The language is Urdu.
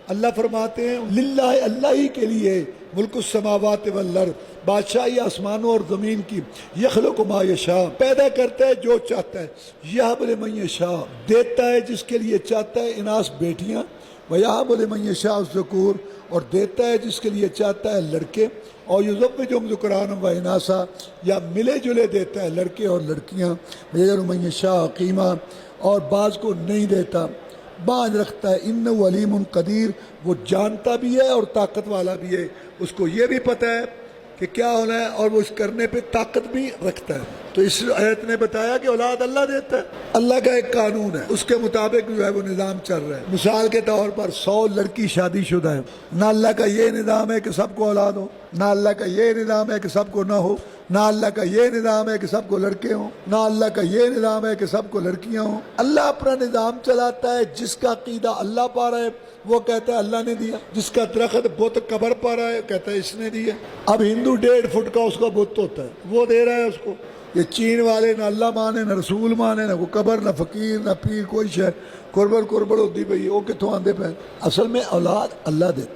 اللہ فرماتے ہیں للہ اللہ ہی کے لیے ملک السماوات والارض، بادشاہی آسمانوں اور زمین کی، یخلق ما یشاء پیدا کرتا ہے جو چاہتا ہے، یہب لمن یشاء دیتا ہے جس کے لیے چاہتا ہے اناث بیٹیاں، ویہب لمن یشاء الذکور اور دیتا ہے جس کے لیے چاہتا ہے لڑکے، اور یزوجہم ذکرانا و اناثا یا ملے جلے دیتا ہے لڑکے اور لڑکیاں، ویجعل من یشاء عقیما اور بعض کو نہیں دیتا، بعض رکھتا ہے، انہ علیم قدیر وہ جانتا بھی ہے اور طاقت والا بھی ہے، اس کو یہ بھی پتہ ہے کہ کیا ہونا ہے اور وہ اس کرنے پہ طاقت بھی رکھتا ہے۔ تو اس آیت نے بتایا کہ اولاد اللہ دیتا ہے، اللہ کا ایک قانون ہے، اس کے مطابق جو ہے وہ نظام چل رہا ہے۔ مثال کے طور پر 100 لڑکی شادی شدہ ہے، نہ اللہ کا یہ نظام ہے کہ سب کو اولاد ہو، نہ اللہ کا یہ نظام ہے کہ سب کو نہ ہو، نہ اللہ کا یہ نظام ہے کہ سب کو لڑکے ہوں، نہ اللہ کا یہ نظام ہے کہ سب کو لڑکیاں ہوں۔ اللہ اپنا نظام چلاتا ہے، جس کا عقیدہ اللہ پا رہا ہے وہ کہتا ہے اللہ نے دیا، جس کا درخت بت قبر پا رہا ہے کہتا ہے اس نے دیا۔ اب ہندو 1.5 فٹ کا اس کا بت ہوتا ہے، وہ دے رہا ہے اس کو۔ یہ چین والے نہ اللہ مانے نہ رسول مانے، نہ کوئی قبر نہ فقیر نہ پیر، کوئی شے قربت ہوتی پئی، وہ کتوں آندے پے؟ اصل میں اولاد اللہ دیتا ہے۔